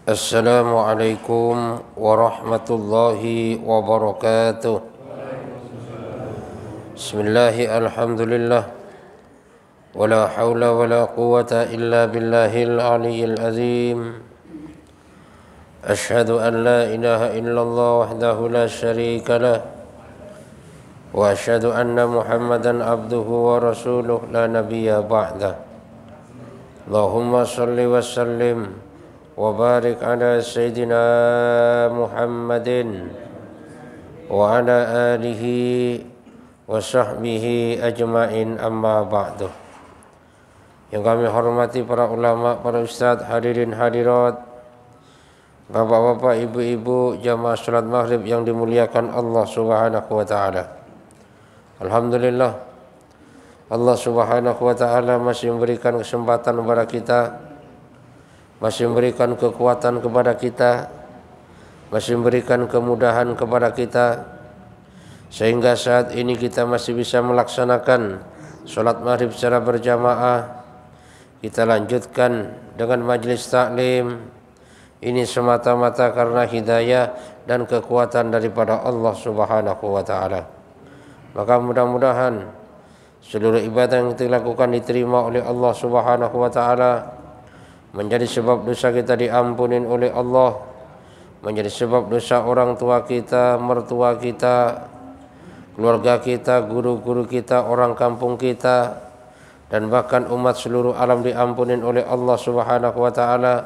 Assalamualaikum warahmatullahi wabarakatuh. Bismillahi alhamdulillah. Wala hawla wala quwata illa billahil aliyyil azim. Ashhadu an la ilaha illallah wahdahu la syarika lah. Wa ashhadu anna Muhammadan abduhu wa rasuluh la nabiyya ba'dah. Allahumma salli wa sallim wa barik ala sayyidina Muhammadin wa ala alihi wa sahbihi ajma'in, amma ba'du. Yang kami hormati para ulama, para ustadz, hadirin hadirat, bapak-bapak, ibu-ibu, jamaah salat maghrib yang dimuliakan Allah subhanahu wa ta'ala. Alhamdulillah, Allah subhanahu wa ta'ala masih memberikan kesempatan kepada kita, masih memberikan kekuatan kepada kita, masih memberikan kemudahan kepada kita, sehingga saat ini kita masih bisa melaksanakan sholat maghrib secara berjamaah. Kita lanjutkan dengan majelis taklim. Ini semata-mata karena hidayah dan kekuatan daripada Allah subhanahu wa ta'ala. Maka mudah-mudahan seluruh ibadah yang kita lakukan diterima oleh Allah subhanahu wa ta'ala, menjadi sebab dosa kita diampunin oleh Allah, menjadi sebab dosa orang tua kita, mertua kita, keluarga kita, guru-guru kita, orang kampung kita, dan bahkan umat seluruh alam diampunin oleh Allah subhanahu wa ta'ala,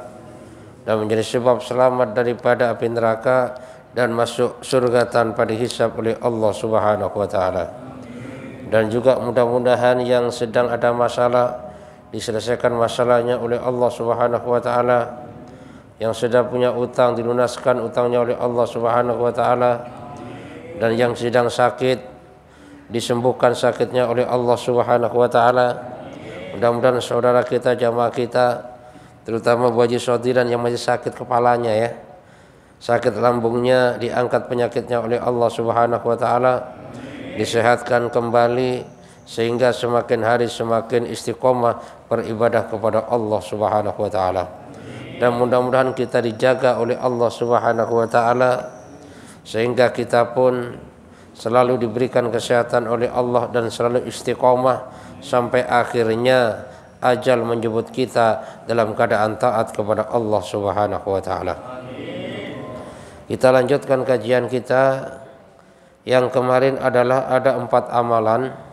dan menjadi sebab selamat daripada api neraka dan masuk surga tanpa dihisab oleh Allah subhanahu wa ta'ala. Dan juga mudah-mudahan yang sedang ada masalah diselesaikan masalahnya oleh Allah subhanahu wa ta'ala, yang sedang punya utang dilunaskan utangnya oleh Allah subhanahu wa ta'ala, dan yang sedang sakit disembuhkan sakitnya oleh Allah subhanahu wa ta'ala. Mudah-mudahan saudara kita, jamaah kita, terutama Bu Haji Sodiran yang masih sakit kepalanya ya, sakit lambungnya, diangkat penyakitnya oleh Allah subhanahu wa ta'ala, disehatkan kembali sehingga semakin hari semakin istiqomah beribadah kepada Allah subhanahu wa ta'ala. Dan mudah-mudahan kita dijaga oleh Allah subhanahu wa ta'ala, sehingga kita pun selalu diberikan kesehatan oleh Allah dan selalu istiqomah sampai akhirnya ajal menjemput kita dalam keadaan taat kepada Allah subhanahu wa ta'ala. Kita lanjutkan kajian kita yang kemarin adalah ada 4 amalan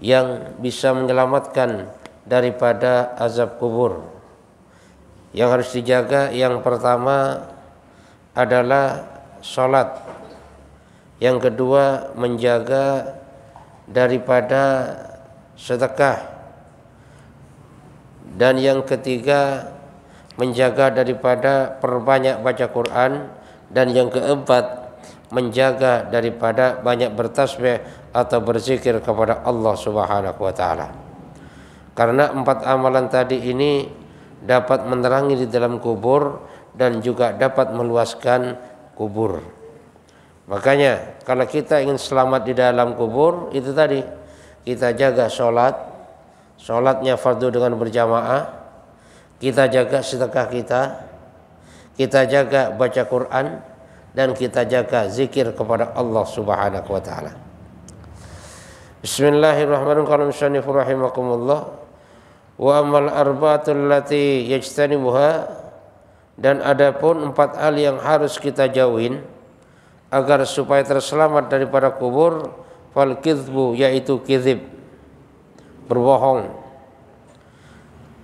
yang bisa menyelamatkan daripada azab kubur yang harus dijaga. Yang pertama adalah sholat, yang kedua menjaga daripada sedekah, dan yang ketiga menjaga daripada perbanyak baca Quran, dan yang keempat menjaga daripada banyak bertasbih atau berzikir kepada Allah subhanahu wa ta'ala. Karena 4 amalan tadi ini dapat menerangi di dalam kubur dan juga dapat meluaskan kubur. Makanya kalau kita ingin selamat di dalam kubur, itu tadi kita jaga sholat, sholatnya fardu dengan berjamaah, kita jaga sedekah kita jaga baca Quran, dan kita jaga zikir kepada Allah subhanahu wa ta'ala. Bismillahirrahmanirrahim. Qala musannifur rahimakumullah, wa amal arba'atul lati yajtanibuha, dan adapun 4 hal yang harus kita jauhin agar supaya terselamat daripada kubur, fal kizbu, yaitu kizib, berbohong,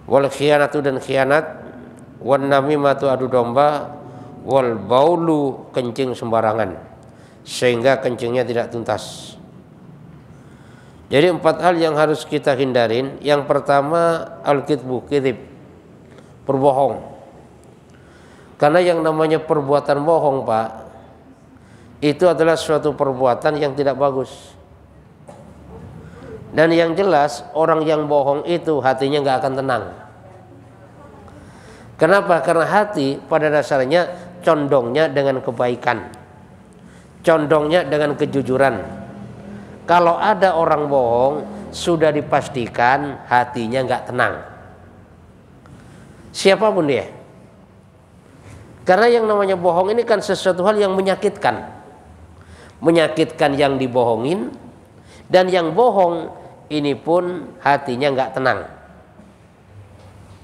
wal khianatu, dan khianat, wan namimatu, adu domba, wal baulu, kencing sembarangan sehingga kencingnya tidak tuntas. Jadi 4 hal yang harus kita hindarin. Yang pertama al-kidbu, kidib, berbohong. Karena yang namanya perbuatan bohong, Pak, itu adalah suatu perbuatan yang tidak bagus. Dan yang jelas orang yang bohong itu hatinya nggak akan tenang. Kenapa? Karena hati pada dasarnya condongnya dengan kebaikan, condongnya dengan kejujuran. Kalau ada orang bohong, sudah dipastikan hatinya nggak tenang. Siapapun dia, Karena yang namanya bohong ini kan sesuatu hal yang menyakitkan. Menyakitkan yang dibohongin, dan yang bohong ini pun hatinya nggak tenang.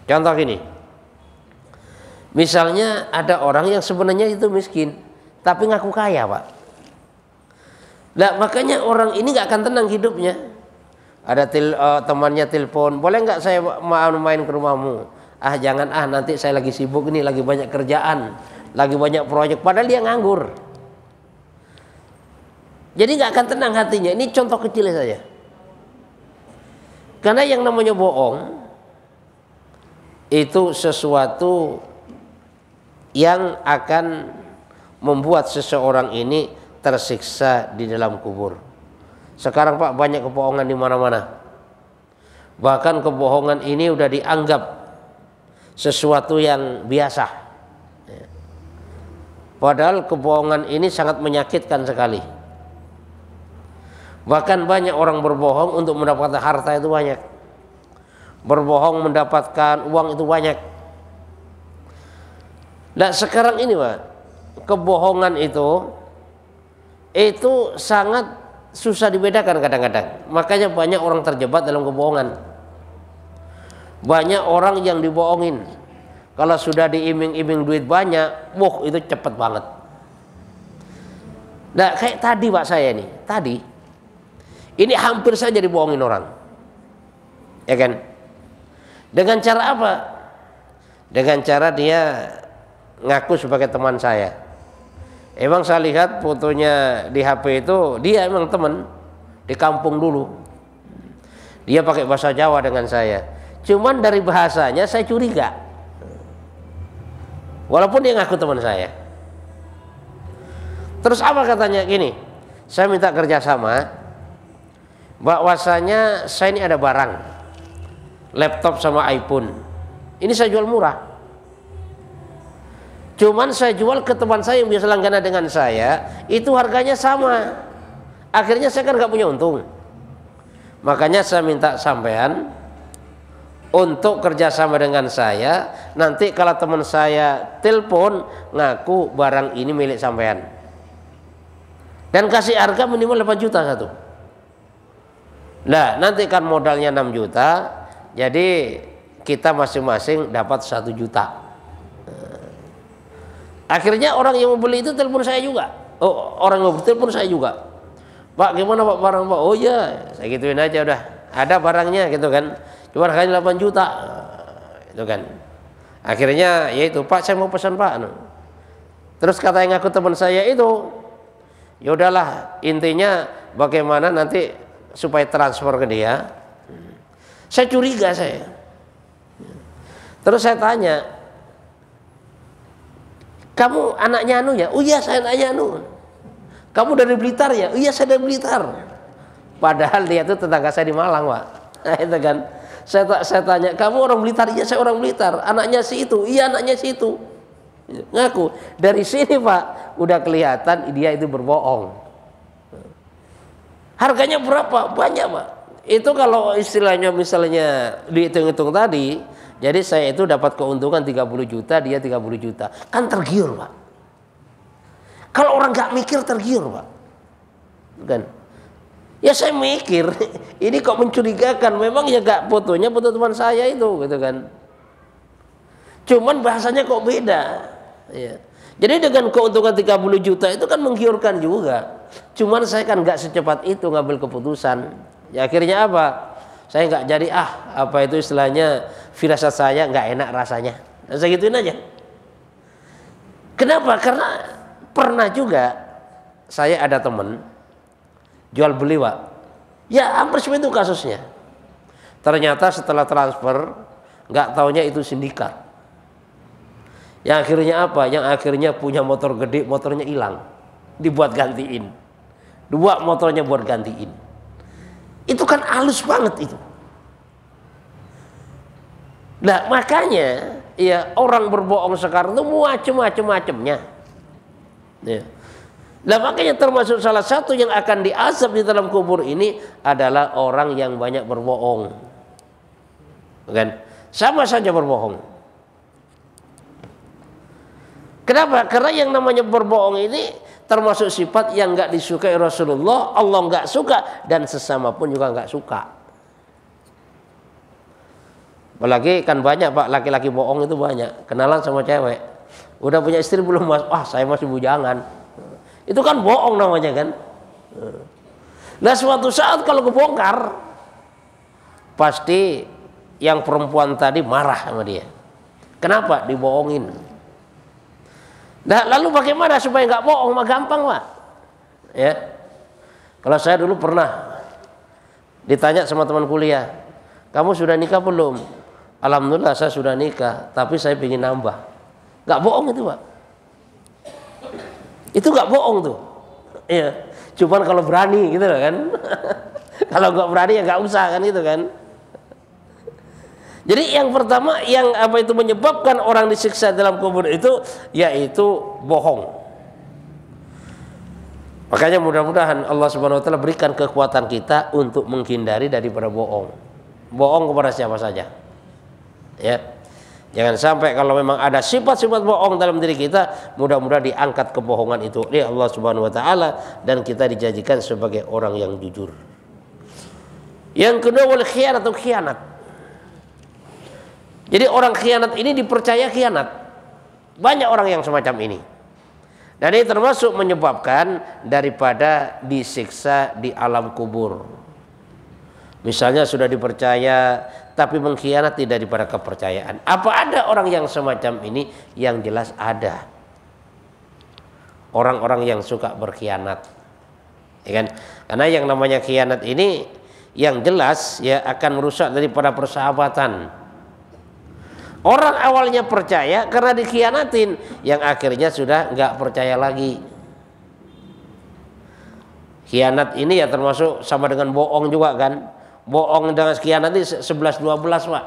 Contoh gini, misalnya ada orang yang sebenarnya itu miskin, tapi ngaku kaya, Pak. Nah, makanya orang ini nggak akan tenang hidupnya. Ada temannya telepon, boleh nggak saya mau main ke rumahmu? Ah jangan, nanti saya lagi sibuk ini, lagi banyak kerjaan, lagi banyak proyek. Padahal dia nganggur. Jadi nggak akan tenang hatinya. Ini contoh kecil saja. Karena yang namanya bohong itu sesuatu yang akan membuat seseorang ini tersiksa di dalam kubur. Sekarang Pak, banyak kebohongan di mana-mana. Bahkan kebohongan ini udah dianggap sesuatu yang biasa. Padahal kebohongan ini sangat menyakitkan sekali. Bahkan banyak orang berbohong untuk mendapatkan harta itu banyak. Berbohong mendapatkan uang itu banyak. Nah sekarang ini Pak, kebohongan itu sangat susah dibedakan kadang-kadang. Makanya banyak orang terjebak dalam kebohongan. Banyak orang yang dibohongin. Kalau sudah diiming-iming duit banyak, itu cepet banget. Nah kayak tadi Pak saya nih, tadi ini hampir saja dibohongin orang, ya kan? Dengan cara apa? Dengan cara dia ngaku sebagai teman saya. Emang saya lihat fotonya di HP itu dia emang teman di kampung dulu. Dia pakai bahasa Jawa dengan saya. Cuman dari bahasanya saya curiga. Walaupun dia ngaku teman saya. Terus apa katanya gini? Saya minta kerjasama. Bahwasanya saya ini ada barang, laptop sama iPhone. Ini saya jual murah. Cuman saya jual ke teman saya yang biasa langganan dengan saya, itu harganya sama. Akhirnya saya kan nggak punya untung. Makanya saya minta sampean untuk kerjasama dengan saya. Nanti kalau teman saya telepon ngaku barang ini milik sampean, dan kasih harga minimal 8 juta satu. Nah nanti kan modalnya 6 juta, jadi kita masing-masing dapat 1 juta. Akhirnya orang yang membeli itu telepon saya juga. Orang yang membeli telepon saya juga. Pak gimana Pak barang Pak? Oh iya, saya gituin aja udah. Ada barangnya gitu kan. Cuma harganya 8 juta. Itu kan. Akhirnya ya itu Pak saya mau pesan Pak. Terus kata yang aku teman saya itu, ya udahlah intinya bagaimana nanti supaya transfer ke dia. Saya curiga saya. Terus saya tanya, kamu anaknya Anu ya? Oh iya saya anaknya Anu. Kamu dari Blitar ya? Oh iya saya dari Blitar. Padahal dia itu tetangga saya di Malang Pak. Nah itu kan. Saya tanya, kamu orang Blitar? Iya saya orang Blitar. Anaknya si itu? Iya anaknya si itu. Ngaku. Dari sini Pak udah kelihatan dia itu berbohong. Harganya berapa? Banyak Pak. Itu kalau istilahnya misalnya dihitung-hitung tadi, jadi saya itu dapat keuntungan 30 juta, dia 30 juta. Kan tergiur Pak. Kalau orang nggak mikir tergiur Pak. Kan? Ya saya mikir, ini kok mencurigakan. Memang ya gak fotonya foto teman saya itu gitu kan. Cuman bahasanya kok beda. Ya. Jadi dengan keuntungan 30 juta itu kan menggiurkan juga. Cuman saya kan nggak secepat itu ngambil keputusan. Ya akhirnya apa? Saya nggak jadi apa itu istilahnya, firasat saya nggak enak rasanya. Nah, saya gituin aja. Kenapa? Karena pernah juga saya ada temen jual beli Pak. Ya hampir seperti itu kasusnya. Ternyata setelah transfer nggak taunya itu sindikat. Yang akhirnya apa? Yang akhirnya punya motor gede, motornya hilang, dibuat gantiin. 2 motornya buat gantiin. Itu kan halus banget itu. Nah makanya ya orang berbohong sekarang itu macam-macamnya. Ya. Nah makanya termasuk salah satu yang akan diazab di dalam kubur ini adalah orang yang banyak berbohong. Kan? Sama saja berbohong. Kenapa? Karena yang namanya berbohong ini termasuk sifat yang nggak disukai Rasulullah, Allah nggak suka, dan sesama pun juga nggak suka. Apalagi kan banyak Pak, laki-laki bohong itu banyak. Kenalan sama cewek, udah punya istri belum Mas? Ah, saya masih bujangan. Itu kan bohong namanya kan. Nah, suatu saat kalau kebongkar, pasti yang perempuan tadi marah sama dia. Kenapa? Dibohongin. Nah, lalu bagaimana supaya nggak bohong? Mah gampang Pak. Ya, kalau saya dulu pernah ditanya sama teman kuliah, kamu sudah nikah belum? Alhamdulillah saya sudah nikah, tapi saya ingin nambah. Nggak bohong itu Pak. Itu nggak bohong tuh. Iya. Cuman kalau berani gitu loh kan. Kalau nggak berani ya nggak usah kan gitu kan. Jadi yang pertama yang apa itu menyebabkan orang disiksa dalam kubur itu yaitu bohong. Makanya mudah-mudahan Allah Subhanahu wa taala berikan kekuatan kita untuk menghindari daripada bohong. Bohong kepada siapa saja. Ya. Jangan sampai kalau memang ada sifat-sifat bohong dalam diri kita, mudah-mudahan diangkat kebohongan itu oleh Allah Subhanahu wa taala dan kita dijadikan sebagai orang yang jujur. Yang kedua, wal khianat atau khianat. Jadi orang khianat ini dipercaya khianat. Banyak orang yang semacam ini. Dan ini termasuk menyebabkan daripada disiksa di alam kubur. Misalnya sudah dipercaya tapi mengkhianati daripada kepercayaan. Apa ada orang yang semacam ini? Yang jelas ada. Orang-orang yang suka berkhianat. Ya kan? Karena yang namanya khianat ini yang jelas ya akan merusak daripada persahabatan. Orang awalnya percaya karena dikhianatin, yang akhirnya sudah nggak percaya lagi. Khianat ini ya termasuk sama dengan bohong juga kan. Bohong dengan khianat ini 11-12 Pak.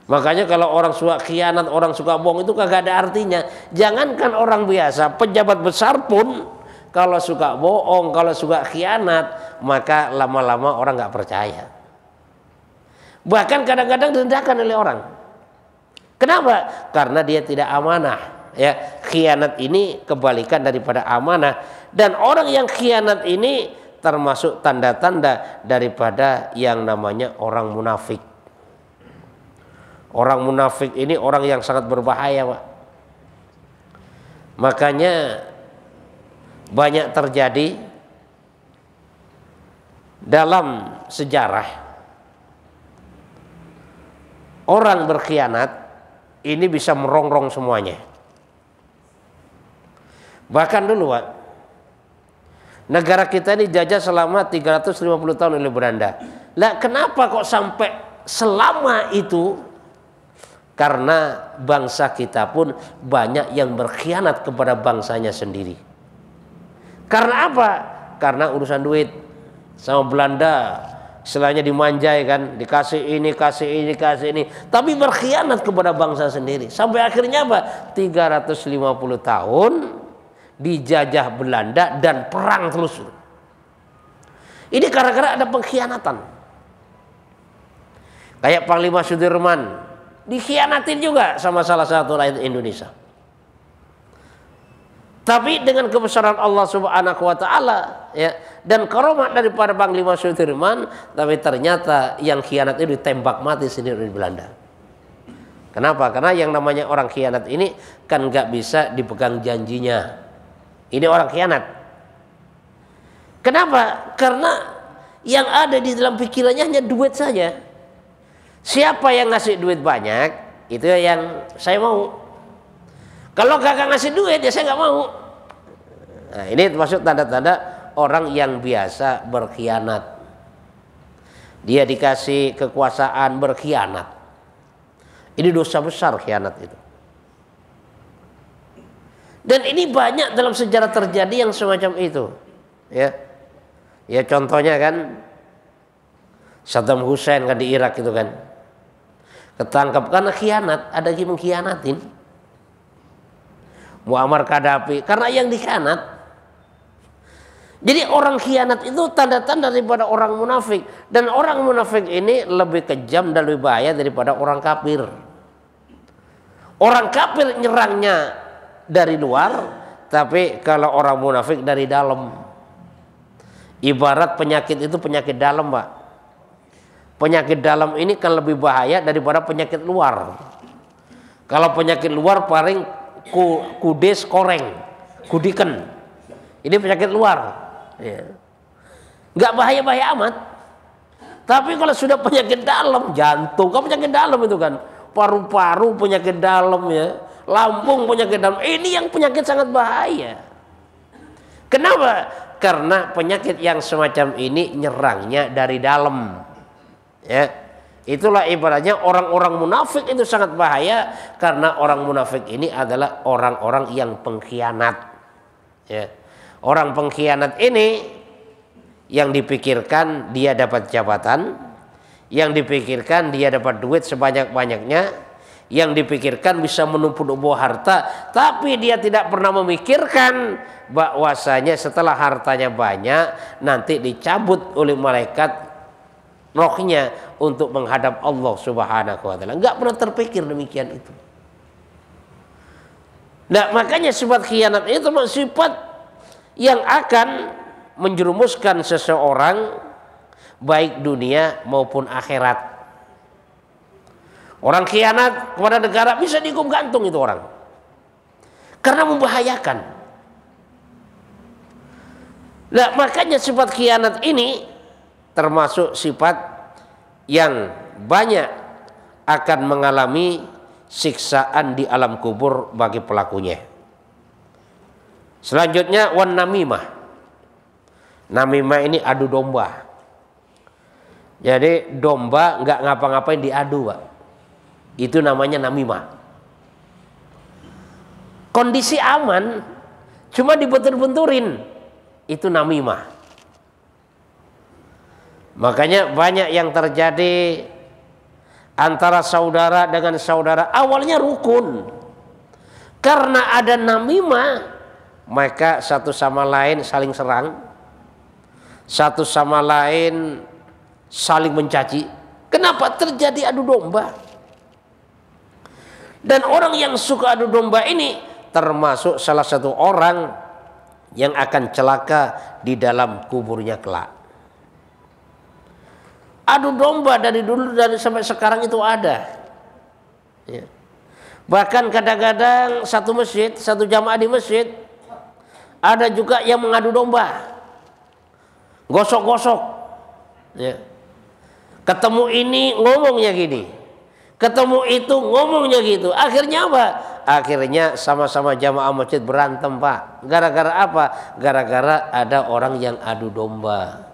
Makanya kalau orang suka khianat, orang suka bohong itu kagak ada artinya. Jangankan orang biasa, pejabat besar pun kalau suka bohong, kalau suka khianat, maka lama-lama orang nggak percaya. Bahkan kadang-kadang direndahkan oleh orang. Kenapa? Karena dia tidak amanah. Ya, khianat ini kebalikan daripada amanah, dan orang yang khianat ini termasuk tanda-tanda daripada yang namanya orang munafik. Orang munafik ini orang yang sangat berbahaya, Pak. Makanya banyak terjadi dalam sejarah orang berkhianat ini bisa merongrong semuanya. Bahkan dulu Pak, negara kita ini dijajah selama 350 tahun oleh Belanda. Lah kenapa kok sampai selama itu? Karena bangsa kita pun banyak yang berkhianat kepada bangsanya sendiri. Karena apa? Karena urusan duit. Sama Belanda istilahnya dimanjai kan, dikasih ini, kasih ini, kasih ini, tapi berkhianat kepada bangsa sendiri. Sampai akhirnya apa? 350 tahun dijajah Belanda dan perang terus. Ini gara-gara ada pengkhianatan. Kayak Panglima Sudirman dikhianatin juga sama salah satu rakyat Indonesia. Tapi dengan kebesaran Allah Subhanahu wa taala ya, dan karomat daripada Panglima Sudirman, tapi ternyata yang khianat itu ditembak mati sendiri di Belanda. Kenapa? Karena yang namanya orang khianat ini kan nggak bisa dipegang janjinya. Ini orang khianat. Kenapa? Karena yang ada di dalam pikirannya hanya duit saja. Siapa yang ngasih duit banyak, itu yang saya mau. Kalau kakak ngasih duit ya saya nggak mau. Nah, ini termasuk tanda-tanda orang yang biasa berkhianat. Dia dikasih kekuasaan berkhianat. Ini dosa besar khianat itu. Dan ini banyak dalam sejarah terjadi yang semacam itu. Ya, ya contohnya kan Saddam Hussein kan di Irak itu kan ketangkap karena khianat, ada yang mengkhianatin. Muammar Gaddafi karena yang dikhianat. Jadi orang khianat itu tanda-tanda daripada orang munafik, dan orang munafik ini lebih kejam dan lebih bahaya daripada orang kafir. Orang kafir nyerangnya dari luar, tapi kalau orang munafik dari dalam. Ibarat penyakit itu penyakit dalam, Pak. Penyakit dalam ini kan lebih bahaya daripada penyakit luar. Kalau penyakit luar paling kudes koreng, kudiken. Ini penyakit luar. Ya. Nggak bahaya-bahaya amat. Tapi kalau sudah penyakit dalam, jantung, kan penyakit dalam itu kan. Paru-paru penyakit dalam ya. Lambung penyakit dalam. Ini yang penyakit sangat bahaya. Kenapa? Karena penyakit yang semacam ini nyerangnya dari dalam. Ya. Itulah ibaratnya orang-orang munafik itu sangat bahaya, karena orang munafik ini adalah orang-orang yang pengkhianat. Ya. Orang pengkhianat ini yang dipikirkan dia dapat jabatan, yang dipikirkan dia dapat duit sebanyak-banyaknya, yang dipikirkan bisa menumpuk-numpuk harta, tapi dia tidak pernah memikirkan bahwasanya setelah hartanya banyak nanti dicabut oleh malaikat rohnya untuk menghadap Allah Subhanahu wa taala. Enggak pernah terpikir demikian itu. Nah, makanya sifat khianat itu sifat yang akan menjerumuskan seseorang baik dunia maupun akhirat. Orang khianat kepada negara bisa dihukum gantung itu orang. Karena membahayakan. Nah, makanya sifat khianat ini termasuk sifat yang banyak akan mengalami siksaan di alam kubur bagi pelakunya. Selanjutnya wan namimah. Namimah ini adu domba. Jadi domba nggak ngapa-ngapain diadu, Pak. Itu namanya namimah. Kondisi aman cuma dibentur-benturin, itu namimah. Makanya banyak yang terjadi antara saudara dengan saudara, awalnya rukun. Karena ada namimah, maka satu sama lain saling serang, satu sama lain saling mencaci. Kenapa terjadi adu domba? Dan orang yang suka adu domba ini termasuk salah satu orang yang akan celaka di dalam kuburnya kelak. Adu domba dari dulu dari sampai sekarang itu ada. Ya. Bahkan kadang-kadang satu masjid, satu jamaah di masjid ada juga yang mengadu domba, gosok-gosok. Ya. Ketemu ini ngomongnya gini, ketemu itu ngomongnya gitu. Akhirnya apa? Akhirnya sama-sama jamaah masjid berantem, Pak. Gara-gara apa? Gara-gara ada orang yang adu domba.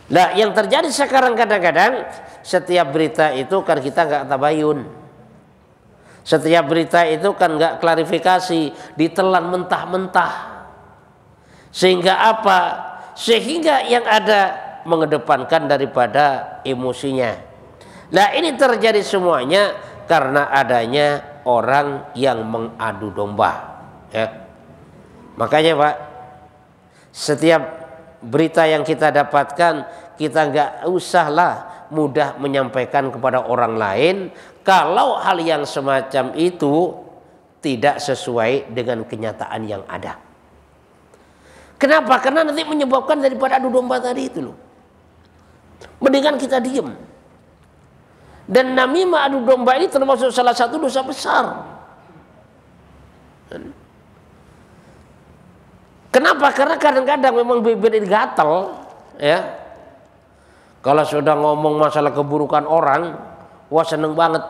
Nah, yang terjadi sekarang kadang-kadang setiap berita itu kan kita nggak tabayun. Setiap berita itu kan nggak klarifikasi, ditelan mentah-mentah. Sehingga apa? Sehingga yang ada mengedepankan daripada emosinya. Nah, ini terjadi semuanya karena adanya orang yang mengadu domba. Ya. Makanya, Pak, setiap berita yang kita dapatkan, kita nggak usahlah mudah menyampaikan kepada orang lain kalau hal yang semacam itu tidak sesuai dengan kenyataan yang ada. Kenapa? Karena nanti menyebabkan daripada adu domba tadi itu loh. Mendingan kita diem. Dan namimah adu domba ini termasuk salah satu dosa besar. Kenapa? Karena kadang-kadang memang bibir ini gatel, ya. Kalau sudah ngomong masalah keburukan orang, wah seneng banget.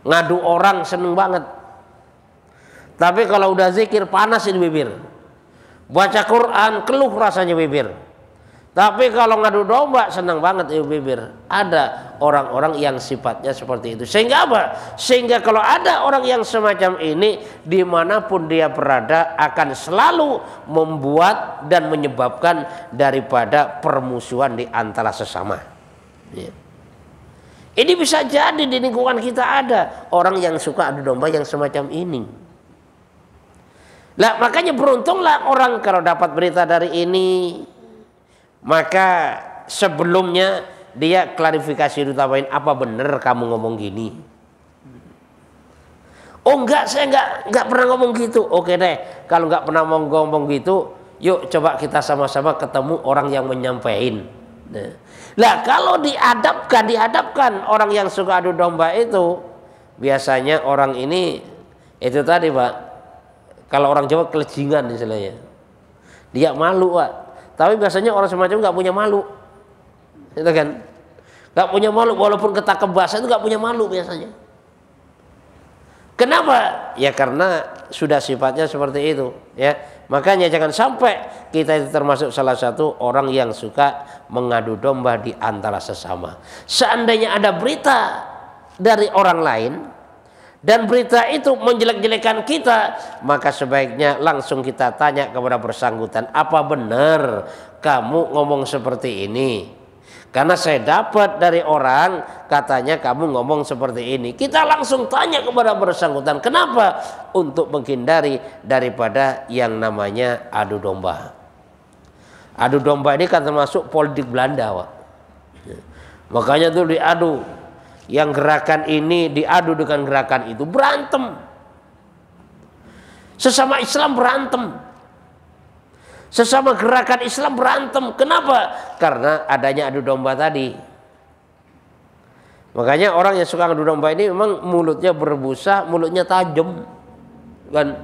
Ngadu orang seneng banget. Tapi kalau udah zikir panasin bibir. Baca Quran keluh rasanya bibir. Tapi kalau ngadu domba senang banget ibu bibir. Ada orang-orang yang sifatnya seperti itu. Sehingga apa? Sehingga kalau ada orang yang semacam ini, dimanapun dia berada akan selalu membuat dan menyebabkan daripada permusuhan di antara sesama. Ya. Ini bisa jadi di lingkungan kita ada orang yang suka adu domba yang semacam ini. Lah makanya beruntunglah orang kalau dapat berita dari ini. Maka sebelumnya dia klarifikasi dulu, tawain apa benar kamu ngomong gini. Oh enggak, saya enggak pernah ngomong gitu. Oke deh, kalau enggak pernah ngomong gitu, yuk coba kita sama-sama ketemu orang yang menyampaikan. Nah, kalau dihadapkan orang yang suka adu domba itu, biasanya orang ini itu tadi Pak, kalau orang Jawa kelejingan istilahnya. Dia malu Pak. Tapi biasanya orang semacam nggak punya malu, itu kan? Nggak punya malu, walaupun ketangkep bahasa itu nggak punya malu biasanya. Kenapa? Ya karena sudah sifatnya seperti itu, ya. Makanya jangan sampai kita itu termasuk salah satu orang yang suka mengadu domba di antara sesama. Seandainya ada berita dari orang lain dan berita itu menjelek-jelekan kita, maka sebaiknya langsung kita tanya kepada bersangkutan, apa benar kamu ngomong seperti ini? Karena saya dapat dari orang katanya kamu ngomong seperti ini. Kita langsung tanya kepada bersangkutan. Kenapa? Untuk menghindari daripada yang namanya adu domba. Adu domba ini kan termasuk politik Belanda, Pak. Makanya tuh diadu. Yang gerakan ini diadu dengan gerakan itu, berantem. Sesama Islam berantem. Sesama gerakan Islam berantem. Kenapa? Karena adanya adu domba tadi. Makanya orang yang suka adu domba ini memang mulutnya berbusa, mulutnya tajam, kan?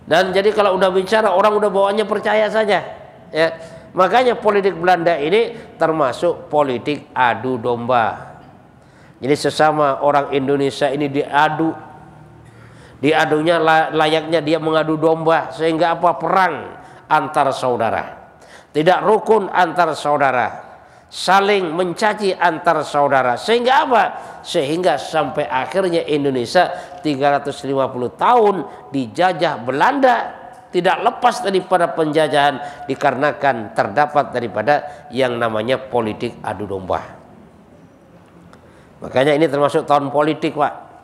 Dan jadi kalau udah bicara orang udah bawaannya percaya saja, ya. Makanya politik Belanda ini termasuk politik adu domba. Jadi sesama orang Indonesia ini diadu. Diadunya layaknya dia mengadu domba, sehingga apa? Perang antar saudara, tidak rukun antar saudara, saling mencaci antar saudara, sehingga apa? Sehingga sampai akhirnya Indonesia 350 tahun dijajah Belanda, tidak lepas daripada penjajahan dikarenakan terdapat daripada yang namanya politik adu domba. Makanya ini termasuk tahun politik, Pak.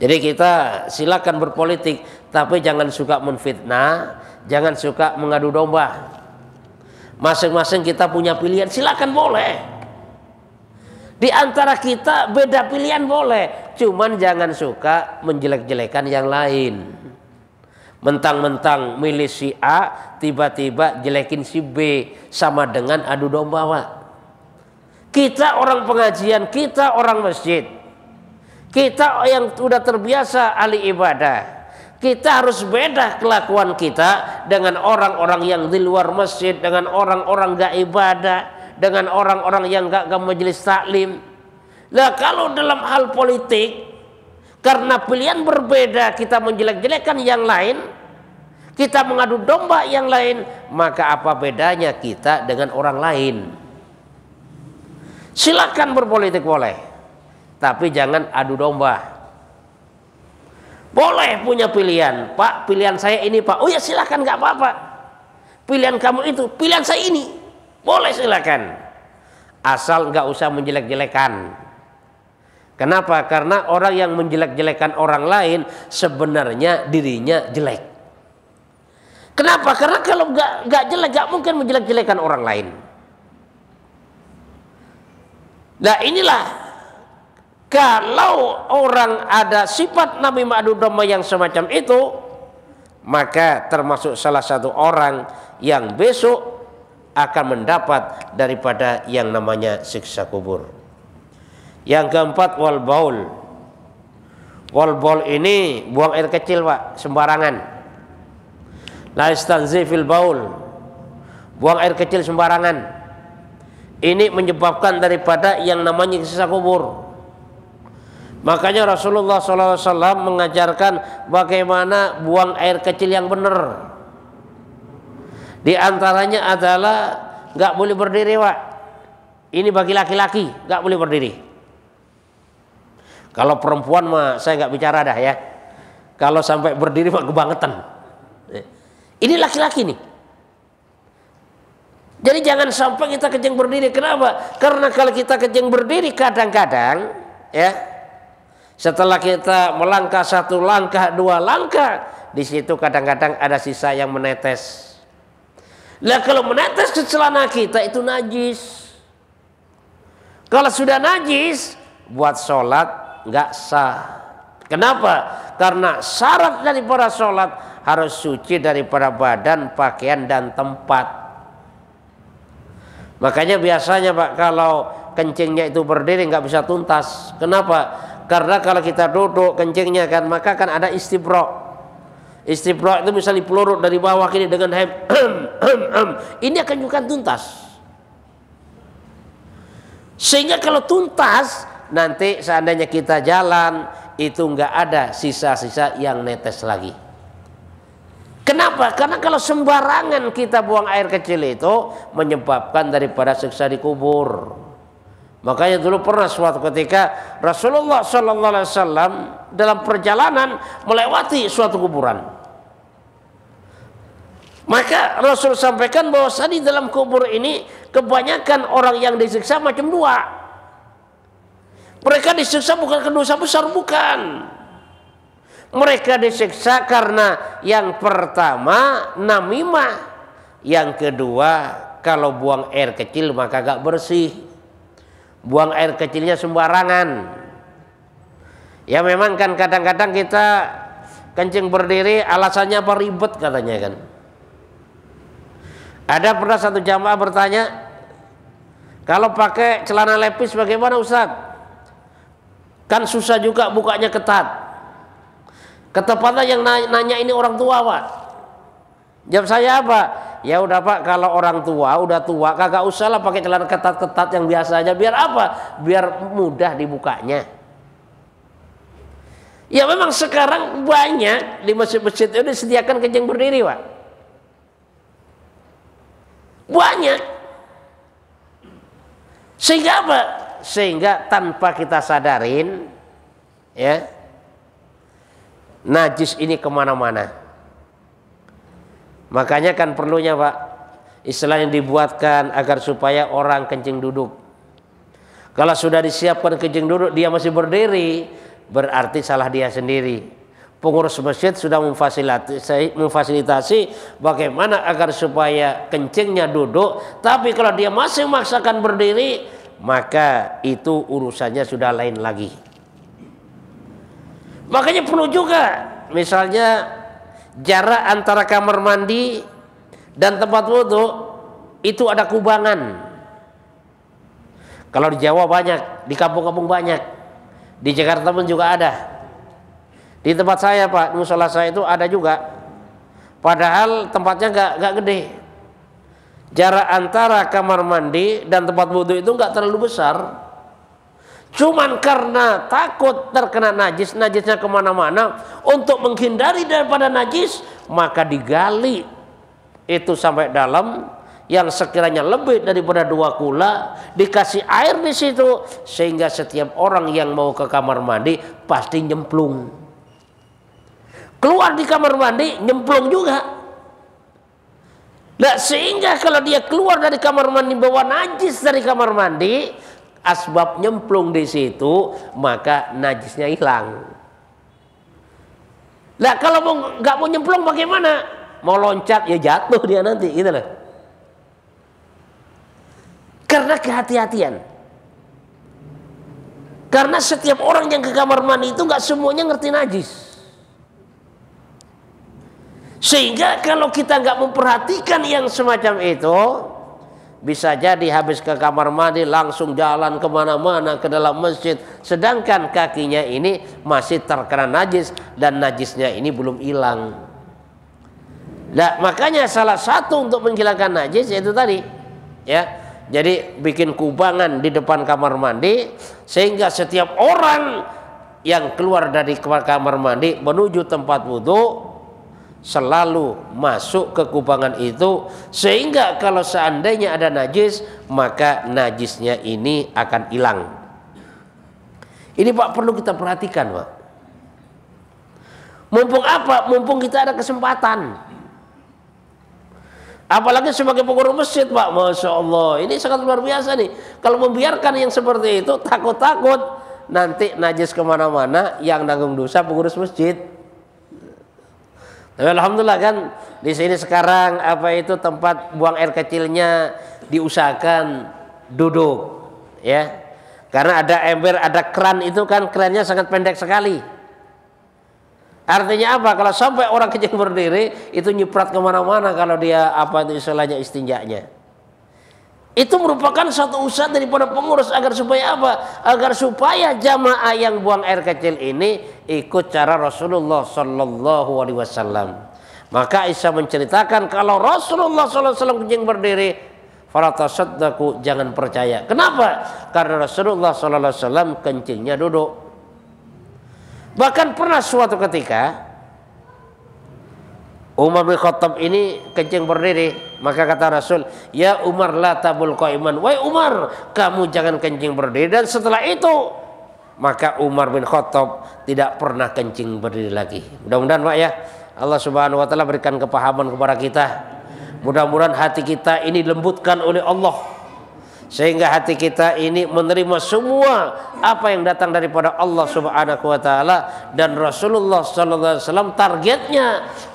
Jadi kita silakan berpolitik, tapi jangan suka menfitnah, jangan suka mengadu domba. Masing-masing kita punya pilihan, silakan boleh. Di antara kita beda pilihan boleh, cuman jangan suka menjelek-jelekan yang lain. Mentang-mentang milih si A, tiba-tiba jelekin si B, sama dengan adu domba, Pak. Kita orang pengajian, kita orang masjid, kita yang sudah terbiasa ahli ibadah, kita harus beda kelakuan kita dengan orang-orang yang di luar masjid, dengan orang-orang gak ibadah, dengan orang-orang yang gak ke majelis taklim. Nah, kalau dalam hal politik, karena pilihan berbeda kita menjelek-jelekan yang lain, kita mengadu domba yang lain, maka apa bedanya kita dengan orang lain? Silakan berpolitik boleh, tapi jangan adu domba. Boleh punya pilihan, Pak, pilihan saya ini, Pak. Oh ya silakan, nggak apa-apa. Pilihan kamu itu, pilihan saya ini, boleh silakan. Asal nggak usah menjelek-jelekan. Kenapa? Karena orang yang menjelek-jelekan orang lain sebenarnya dirinya jelek. Kenapa? Karena kalau nggak jelek, nggak mungkin menjelek-jelekan orang lain. Nah inilah, kalau orang ada sifat Nabi ma'adu domba yang semacam itu, maka termasuk salah satu orang yang besok akan mendapat daripada yang namanya siksa kubur. Yang keempat, wal baul. Wal baul ini buang air kecil, Pak, sembarangan. La istanzi fil baul, buang air kecil sembarangan. Ini menyebabkan daripada yang namanya siksa kubur. Makanya Rasulullah SAW mengajarkan bagaimana buang air kecil yang benar. Di antaranya adalah nggak boleh berdiri, Pak. Ini bagi laki-laki, nggak boleh berdiri. Kalau perempuan mah saya nggak bicara dah ya. Kalau sampai berdiri mah kebangetan. Ini laki-laki nih. Jadi jangan sampai kita kejeng berdiri. Kenapa? Karena kalau kita kejeng berdiri kadang-kadang ya, setelah kita melangkah satu langkah, dua langkah, di situ kadang-kadang ada sisa yang menetes. Nah kalau menetes ke celana kita itu najis. Kalau sudah najis, buat sholat nggak sah. Kenapa? Karena syarat daripada sholat harus suci daripada badan, pakaian, dan tempat. Makanya biasanya Pak, kalau kencingnya itu berdiri nggak bisa tuntas. Kenapa? Karena kalau kita duduk kencingnya kan, maka kan ada istibra'. Istibra' itu misalnya pelurut dari bawah ini dengan ini akan juga tuntas. Sehingga kalau tuntas, nanti seandainya kita jalan itu nggak ada sisa-sisa yang netes lagi. Kenapa? Karena kalau sembarangan kita buang air kecil itu menyebabkan daripada siksa di kubur. Makanya dulu pernah suatu ketika Rasulullah SAW dalam perjalanan melewati suatu kuburan. Maka Rasul sampaikan bahwa di dalam kubur ini kebanyakan orang yang disiksa macam dua. Mereka disiksa bukan karena dosa besar, bukan. Mereka disiksa karena yang pertama namimah, yang kedua kalau buang air kecil maka gak bersih. Buang air kecilnya sembarangan. Ya memang kan kadang-kadang kita kencing berdiri alasannya apa, ribet katanya kan. Ada pernah satu jamaah bertanya, kalau pakai celana lepis bagaimana Ustaz? Kan susah juga bukanya ketat. Ketepatnya yang nanya ini orang tua Pak. Jawab saya apa? Ya udah Pak, kalau orang tua udah tua kagak usah lah pakai celana ketat-ketat yang biasa aja. Biar apa? Biar mudah dibukanya. Ya memang sekarang banyak di masjid-masjid itu disediakan kencing berdiri Pak. Banyak. Sehingga apa? Sehingga tanpa kita sadarin, ya, najis ini kemana-mana. Makanya kan perlunya Pak, istilah yang dibuatkan agar supaya orang kencing duduk. Kalau sudah disiapkan kencing duduk dia masih berdiri, berarti salah dia sendiri. Pengurus masjid sudah memfasilitasi bagaimana agar supaya kencingnya duduk, tapi kalau dia masih memaksakan berdiri, maka itu urusannya sudah lain lagi. Makanya perlu juga misalnya jarak antara kamar mandi dan tempat wudhu itu ada kubangan. Kalau di Jawa banyak, di kampung-kampung banyak, di Jakarta pun juga ada. Di tempat saya Pak, musola saya itu ada juga. Padahal tempatnya nggak gede. Jarak antara kamar mandi dan tempat wudhu itu nggak terlalu besar. Cuman karena takut terkena najis, najisnya kemana-mana, untuk menghindari daripada najis, maka digali itu sampai dalam, yang sekiranya lebih daripada 2 kula, dikasih air di situ, sehingga setiap orang yang mau ke kamar mandi pasti nyemplung. Keluar di kamar mandi nyemplung juga. Nah, sehingga kalau dia keluar dari kamar mandi bawa najis dari kamar mandi, asbab nyemplung di situ, maka najisnya hilang. Nah kalau nggak mau nyemplung bagaimana? Mau loncat ya jatuh dia nanti, gitu loh. Karena kehati-hatian. Karena setiap orang yang ke kamar mandi itu nggak semuanya ngerti najis. Sehingga kalau kita nggak memperhatikan yang semacam itu, bisa jadi habis ke kamar mandi langsung jalan kemana-mana ke dalam masjid, sedangkan kakinya ini masih terkena najis dan najisnya ini belum hilang. Nah makanya salah satu untuk menghilangkan najis yaitu tadi, ya, jadi bikin kubangan di depan kamar mandi, sehingga setiap orang yang keluar dari kamar mandi menuju tempat wudhu selalu masuk ke kubangan itu, sehingga kalau seandainya ada najis maka najisnya ini akan hilang. Ini Pak perlu kita perhatikan Pak. Mumpung apa? Mumpung kita ada kesempatan. Apalagi sebagai pengurus masjid Pak, Masya Allah, ini sangat luar biasa nih. Kalau membiarkan yang seperti itu, takut-takut nanti najis kemana-mana, yang nanggung dosa pengurus masjid. Tapi alhamdulillah kan di sini sekarang apa itu tempat buang air kecilnya diusahakan duduk, ya. Karena ada ember, ada keran itu kan, kerannya sangat pendek sekali. Artinya apa? Kalau sampai orang kencing berdiri itu nyiprat kemana-mana kalau dia apa itu istilahnya istinjanya. Itu merupakan satu usaha daripada pengurus agar supaya apa? Agar supaya jamaah yang buang air kecil ini ikut cara Rasulullah Sallallahu Alaihi Wasallam. Maka Aisyah menceritakan kalau Rasulullah Sallallahu Alaihi Wasallam kencing berdiri, fala tasaddaqu, jangan percaya. Kenapa? Karena Rasulullah Sallallahu Alaihi Wasallam kencingnya duduk. Bahkan pernah suatu ketika Umar bin Khattab ini kencing berdiri, maka kata Rasul, "Ya Umar la tabul qaiman." Wahai Umar, kamu jangan kencing berdiri. Dan setelah itu maka Umar bin Khattab tidak pernah kencing berdiri lagi. Mudah-mudahan Pak ya, Allah Subhanahu wa taala berikan kepahaman kepada kita. Mudah-mudahan hati kita ini lembutkan oleh Allah, sehingga hati kita ini menerima semua apa yang datang daripada Allah Subhanahu wa taala dan Rasulullah sallallahu alaihi wasallam. Targetnya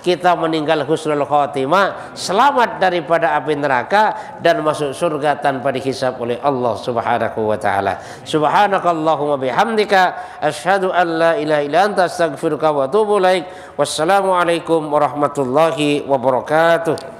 kita meninggal husnul khatimah, selamat daripada api neraka dan masuk surga tanpa dihisab oleh Allah Subhanahu wa taala. Subhanakallahumma bihamdika asyhadu an la ilaha illa anta astaghfiruka wa atubu ilaik. Wassalamualaikum warahmatullahi wabarakatuh.